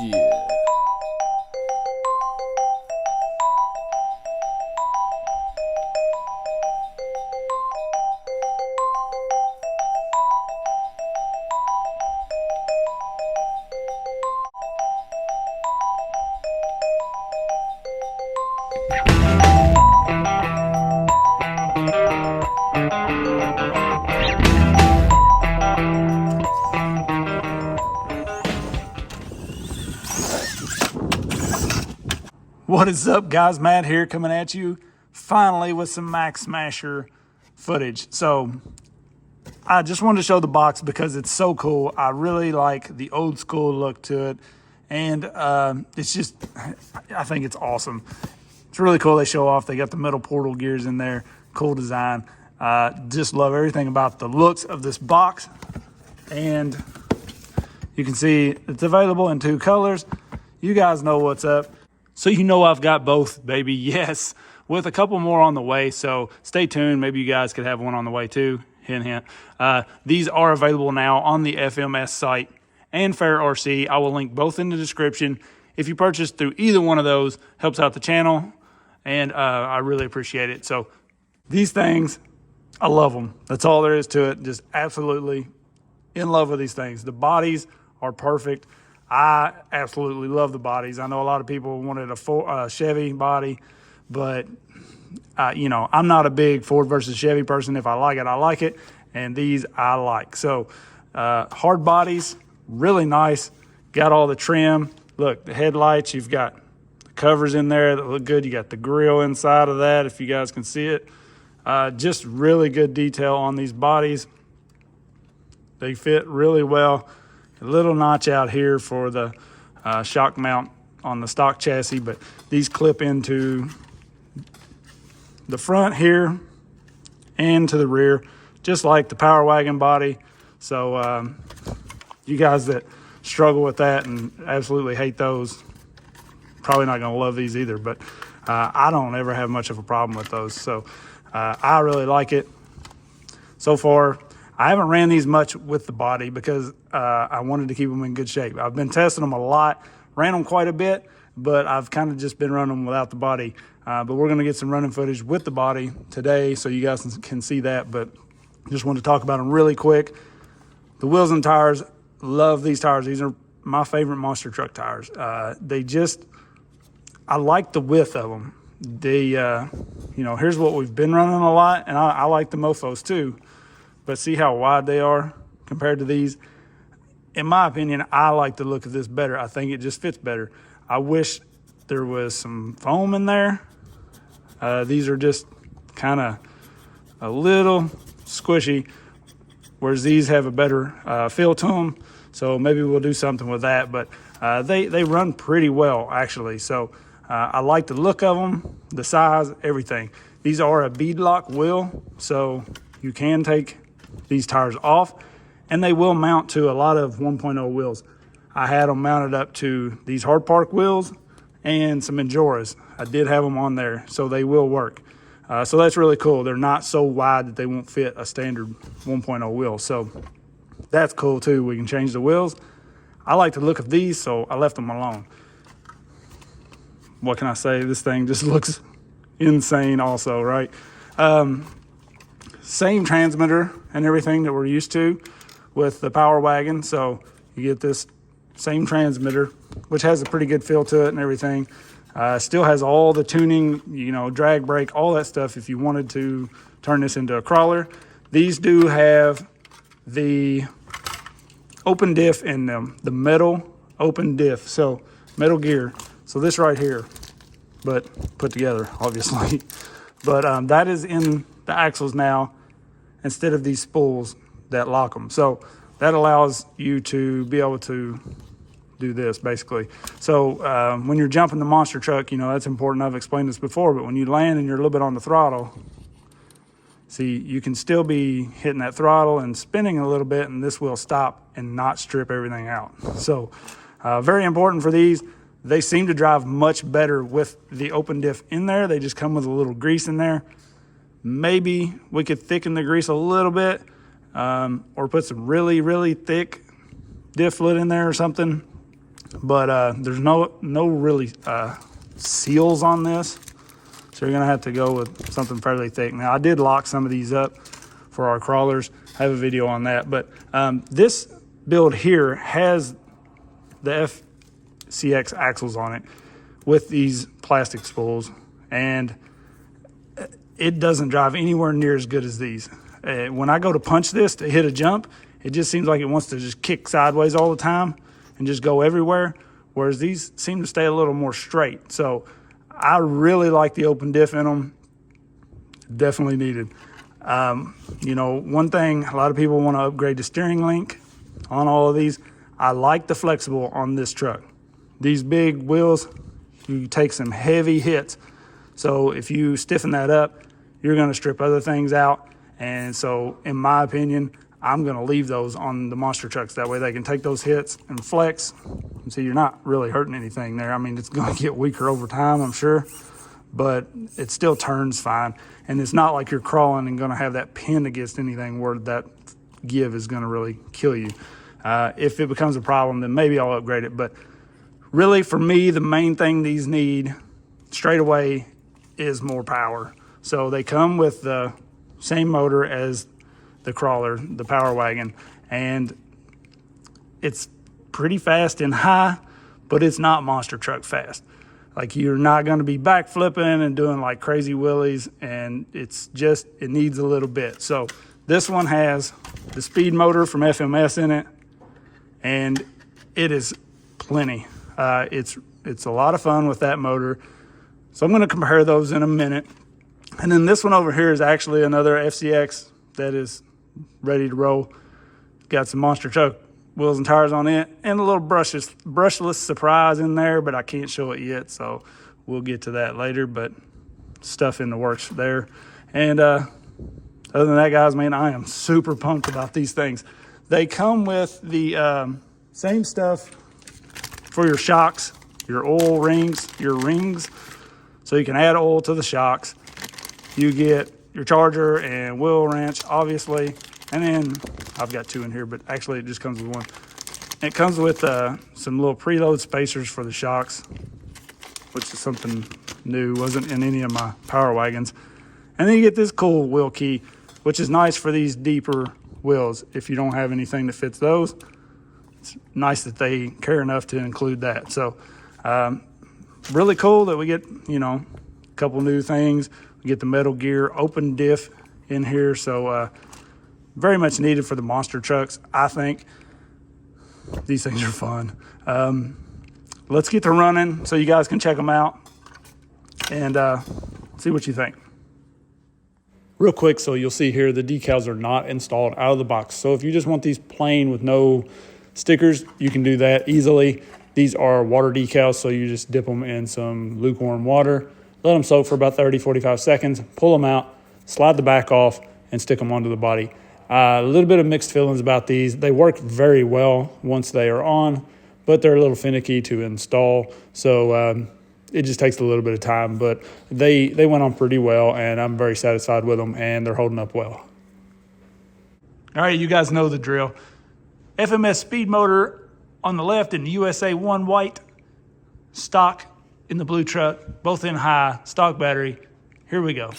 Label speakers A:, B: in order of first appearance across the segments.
A: Yeah.
B: What is up, guys? Matt here, coming at you finally with some Max Smasher footage. So I just wanted to show the box because it's so cool. I really like the old school look to it, and it's just, I think it's awesome. It's really cool. They show off, they got the metal portal gears in there, cool design. Just love everything about the looks of this box. And you can see it's available in 2 colors. You guys know what's up. So you know I've got both, baby, yes, with a couple more on the way. So stay tuned. Maybe you guys could have one on the way too, hint, hint. These are available now on the FMS site and FairRc. I will link both in the description. If you purchase through either one of those, helps out the channel, and I really appreciate it. So these things, I love them. That's all there is to it. Just absolutely in love with these things. The bodies are perfect. I absolutely love the bodies. I know a lot of people wanted a Chevy body, but you know, I'm not a big Ford versus Chevy person. If I like it, I like it, and these I like. So hard bodies, really nice. Got all the trim. Look, the headlights, you've got the covers in there that look good. You got the grill inside of that, if you guys can see it. Just really good detail on these bodies. They fit really well. A little notch out here for the shock mount on the stock chassis, but these clip into the front here and to the rear, just like the Power Wagon body. So you guys that struggle with that and absolutely hate those, probably not going to love these either, but I don't ever have much of a problem with those. So I really like it. So far, I haven't ran these much with the body because I wanted to keep them in good shape. I've been testing them a lot, ran them quite a bit, but I've kind of just been running them without the body. But we're going to get some running footage with the body today so you guys can see that. But just wanted to talk about them really quick. The wheels and tires, love these tires. These are my favorite monster truck tires. I like the width of them. You know, here's what we've been running a lot, and I like the Mofos too. But see how wide they are compared to these? In my opinion, I like the look of this better. I think it just fits better. I wish there was some foam in there. These are just kind of a little squishy, whereas these have a better feel to them. So maybe we'll do something with that. But they run pretty well, actually. So I like the look of them, the size, everything. These are a beadlock wheel, so you can take these tires off, and they will mount to a lot of 1.0 wheels. I had them mounted up to these hard park wheels and some Injoras. I did have them on there, so they will work. So that's really cool. They're not so wide that they won't fit a standard 1.0 wheel. So that's cool too. We can change the wheels. I like the look of these, so I left them alone. What can I say? This thing just looks insane also, right? Same transmitter and everything that we're used to with the Power Wagon. So you get this same transmitter, which has a pretty good feel to it and everything. Still has all the tuning, you know, drag brake, all that stuff if you wanted to turn this into a crawler. These do have the open diff in them, the metal open diff. So metal gear. So this right here, but put together, obviously. But that is in the axles now, instead of these spools that lock them. So that allows you to be able to do this basically. So when you're jumping the monster truck, you know, that's important. I've explained this before, but when you land and you're a little bit on the throttle, see, you can still be hitting that throttle and spinning a little bit, and this will stop and not strip everything out. So very important for these. They seem to drive much better with the open diff in there. They just come with a little grease in there. Maybe we could thicken the grease a little bit, or put some really, really thick diff fluid in there or something. but there's no really seals on this, so you're gonna have to go with something fairly thick. Now I did lock some of these up for our crawlers. I have a video on that, but this build here has the FCX axles on it with these plastic spools, and it doesn't drive anywhere near as good as these. When I go to punch this to hit a jump, it just seems like it wants to just kick sideways all the time and just go everywhere, whereas these seem to stay a little more straight. So I really like the open diff in them. Definitely needed. You know, one thing, a lot of people want to upgrade the steering link on all of these. I like the flexible on this truck. These big wheels, you take some heavy hits. So if you stiffen that up, you're going to strip other things out. And so in my opinion, I'm going to leave those on the monster trucks. That way they can take those hits and flex. And so you're not really hurting anything there. I mean, it's going to get weaker over time, I'm sure, but it still turns fine. And it's not like you're crawling and going to have that pin against anything where that give is going to really kill you. If it becomes a problem, then maybe I'll upgrade it. But really, for me, the main thing these need straight away is more power. So they come with the same motor as the crawler, the Power Wagon, and it's pretty fast in high, but it's not monster truck fast. Like, you're not going to be back flipping and doing like crazy wheelies, and it's just, it needs a little bit. So this one has the speed motor from FMS in it, and it is plenty. It's a lot of fun with that motor. So I'm going to compare those in a minute. And then this one over here is actually another FCX that is ready to roll. Got some monster truck wheels and tires on it, and a little brushless surprise in there, but I can't show it yet, so we'll get to that later. But stuff in the works there. And other than that, guys, man, I am super pumped about these things. They come with the same stuff for your shocks, your oil rings, your rings, so you can add oil to the shocks. You get your charger and wheel wrench, obviously, and then I've got two in here, but actually it just comes with one. It comes with some little preload spacers for the shocks, which is something new, wasn't in any of my Power Wagons. And then you get this cool wheel key, which is nice for these deeper wheels. If you don't have anything that fits those, it's nice that they care enough to include that. So really cool that we get, you know, a couple new things. We get the Metal Gear open diff in here, so very much needed for the monster trucks. I think these things are fun. Let's get to running so you guys can check them out and see what you think. Real quick, so you'll see here the decals are not installed out of the box. So if you just want these plain with no stickers, you can do that easily. These are water decals, so you just dip them in some lukewarm water, let them soak for about 30-45 seconds, pull them out, slide the back off, and stick them onto the body. A little bit of mixed feelings about these. They work very well once they are on, but they're a little finicky to install. So it just takes a little bit of time, but they went on pretty well, and I'm very satisfied with them, and they're holding up well. All right, you guys know the drill. FMS speed motor on the left in the USA 1 white, stock in the blue truck, both in high, stock battery. Here we go.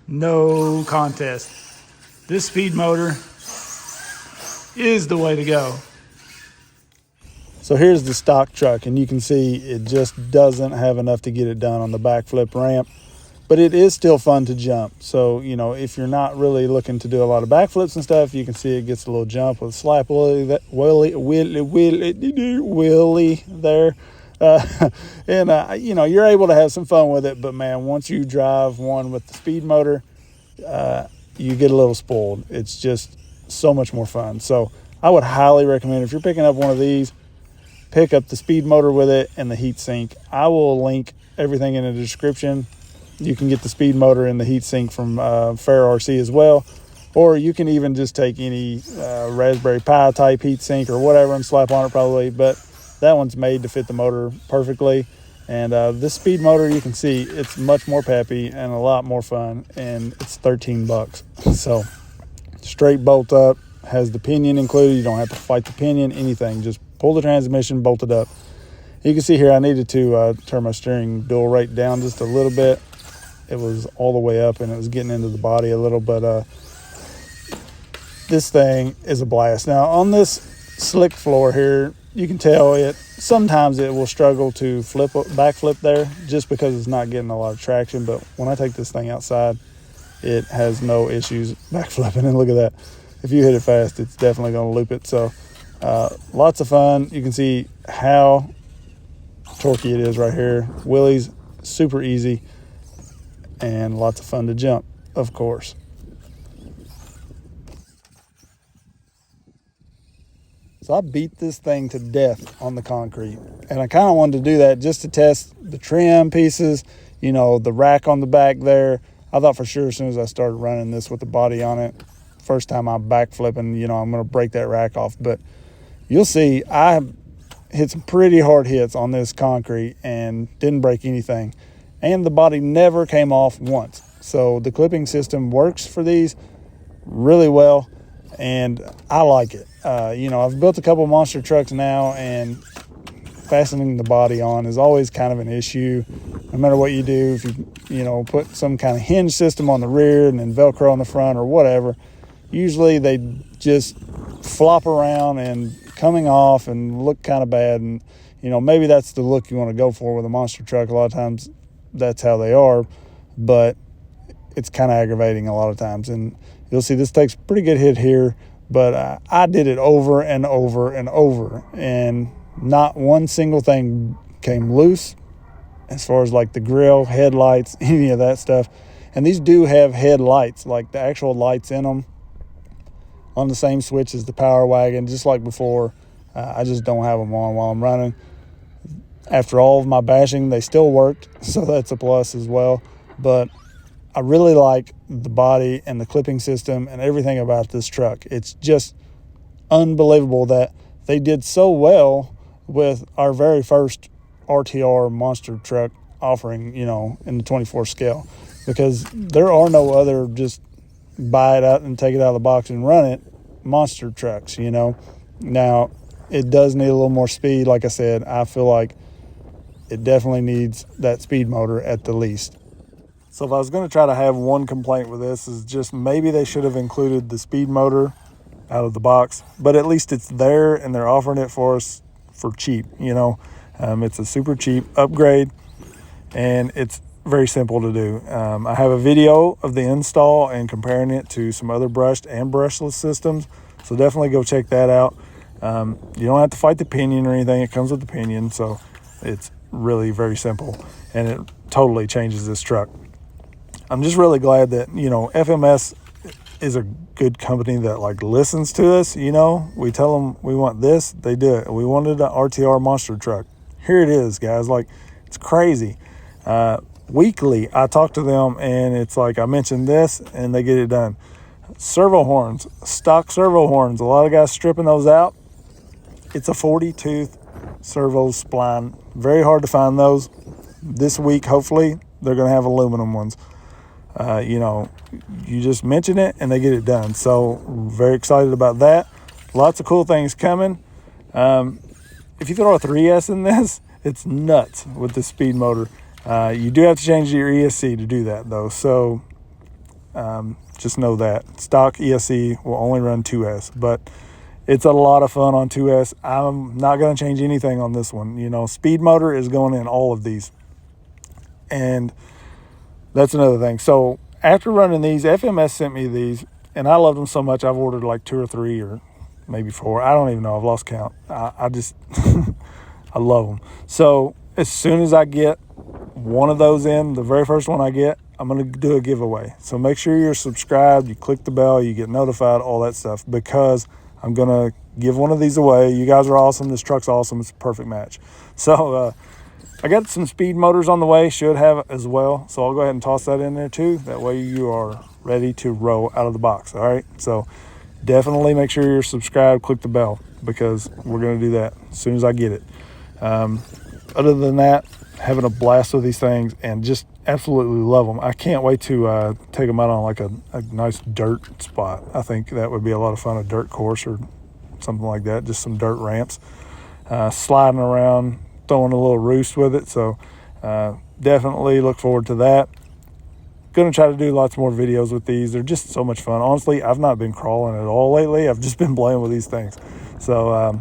B: No contest. This speed motor is the way to go. So here's the stock truck, and you can see it just doesn't have enough to get it done on the backflip ramp, but it is still fun to jump. So, you know, if you're not really looking to do a lot of backflips and stuff, you can see it gets a little jump with a slap wheelie there. You know, you're able to have some fun with it, but man, once you drive one with the speed motor, you get a little spoiled. It's just so much more fun. So I would highly recommend, if you're picking up one of these, pick up the speed motor with it and the heat sink. I will link everything in the description. You can get the speed motor and the heat sink from FairRc as well, or you can even just take any Raspberry Pi type heat sink or whatever and slap on it probably, but that one's made to fit the motor perfectly. And this speed motor, you can see it's much more peppy and a lot more fun, and it's $13. So straight bolt up, Has the pinion included. You don't have to fight the pinion, anything. Just pull the transmission, bolt it up. You can see here I needed to turn my steering wheel rate down just a little bit. It was all the way up and it was getting into the body a little, but this thing is a blast. Now on this slick floor here, you can tell sometimes it will struggle to backflip there just because it's not getting a lot of traction. But when I take this thing outside, it has no issues backflipping. And look at that. If you hit it fast, it's definitely going to loop it. So lots of fun. You can see how torquey it is right here. Wheelies, super easy, and lots of fun to jump, of course. So I beat this thing to death on the concrete, and I kind of wanted to do that just to test the trim pieces, you know, the rack on the back there. I thought for sure as soon as I started running this with the body on it, first time I'm backflipping, you know, I'm going to break that rack off. But you'll see I hit some pretty hard hits on this concrete and didn't break anything. And the body never came off once. So the clipping system works for these really well, and I like it. You know, I've built a couple monster trucks now, and fastening the body on is always kind of an issue. No matter what you do, if you know, put some kind of hinge system on the rear and then Velcro on the front or whatever, usually they just flop around and coming off and look kind of bad. And, you know, maybe that's the look you want to go for with a monster truck. A lot of times that's how they are, but it's kind of aggravating a lot of times. And you'll see this takes a pretty good hit here, but I did it over and over and over, and not one single thing came loose as far as like the grill, headlights, any of that stuff. And these do have headlights, like the actual lights in them on the same switch as the Power Wagon, just like before. I just don't have them on while I'm running. After all of my bashing, they still worked, so that's a plus as well. But I really like the body and the clipping system and everything about this truck. It's just unbelievable that they did so well with our very first RTR monster truck offering, you know, in the 24 scale, because there are no other just buy it out and take it out of the box and run it monster trucks, you know. Now it does need a little more speed. Like I said, I feel like it definitely needs that speed motor at the least. So if I was going to try to have one complaint with this, is just maybe they should have included the speed motor out of the box, but at least it's there and they're offering it for us for cheap, you know. It's a super cheap upgrade and it's very simple to do. I have a video of the install and comparing it to some other brushed and brushless systems, so definitely go check that out. You don't have to fight the pinion or anything. It comes with the pinion, so it's really very simple, and it totally changes this truck. I'm just really glad that, you know, FMS is a good company that like listens to us. You know, we tell them we want this, they do it. We wanted an RTR monster truck. Here it is, guys. Like, it's crazy. Weekly I talk to them and it's like I mentioned this and they get it done. Servo horns, stock servo horns, a lot of guys stripping those out. It's a 40-tooth servo spline. Very hard to find those. This week hopefully they're going to have aluminum ones. You know, you just mention it and they get it done. So very excited about that. Lots of cool things coming. If you throw a 3S in this, it's nuts with the speed motor. You do have to change your ESC to do that though. So just know that stock ESC will only run 2S, but it's a lot of fun on 2S. I'm not going to change anything on this one. You know, speed motor is going in all of these. And that's another thing. So after running these, FMS sent me these, and I loved them so much I've ordered like 2 or 3 or maybe 4. I don't even know. I've lost count. I just I love them. So as soon as I get one of those in, the very first one I get, I'm going to do a giveaway. So make sure you're subscribed, you click the bell, you get notified, all that stuff, because I'm going to give one of these away. You guys are awesome. This truck's awesome. It's a perfect match. So I got some speed motors on the way, should have as well. So I'll go ahead and toss that in there too. That way you are ready to roll out of the box. All right. So definitely make sure you're subscribed, click the bell, because we're going to do that as soon as I get it. Other than that, having a blast with these things, and just absolutely love them. I can't wait to take them out on like a nice dirt spot. I think that would be a lot of fun, a dirt course or something like that, just some dirt ramps. Sliding around, throwing a little roost with it. So definitely look forward to that. Going to try to do lots more videos with these. They're just so much fun. Honestly, I've not been crawling at all lately. I've just been playing with these things. So,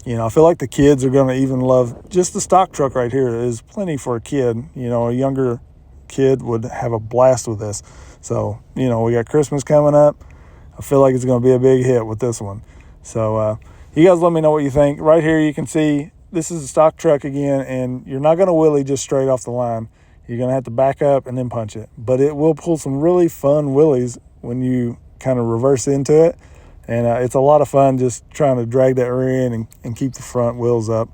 B: you know, I feel like the kids are going to even love just the stock truck right here. Is plenty for a kid. You know, a younger kid would have a blast with this. So, you know, we got Christmas coming up. I feel like it's going to be a big hit with this one. So, you guys let me know what you think. Right here you can see this is a stock truck again, and you're not going to wheelie just straight off the line. You're going to have to back up and then punch it. But it will pull some really fun wheelies when you kind of reverse into it. And it's a lot of fun just trying to drag that rear end and keep the front wheels up.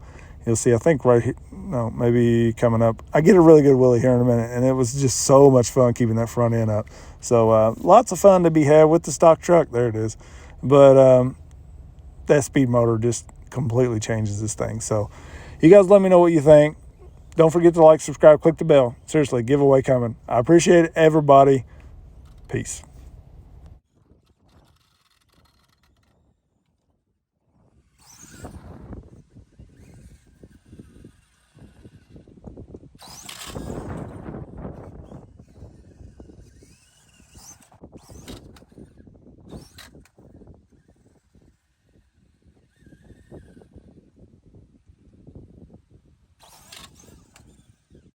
B: You'll see, I think right here, no, maybe coming up. I get a really good wheelie here in a minute, and it was just so much fun keeping that front end up. So lots of fun to be had with the stock truck. There it is. But that speed motor just completely changes this thing. So you guys let me know what you think. Don't forget to like, subscribe, click the bell. Seriously, giveaway coming. I appreciate it, everybody. Peace.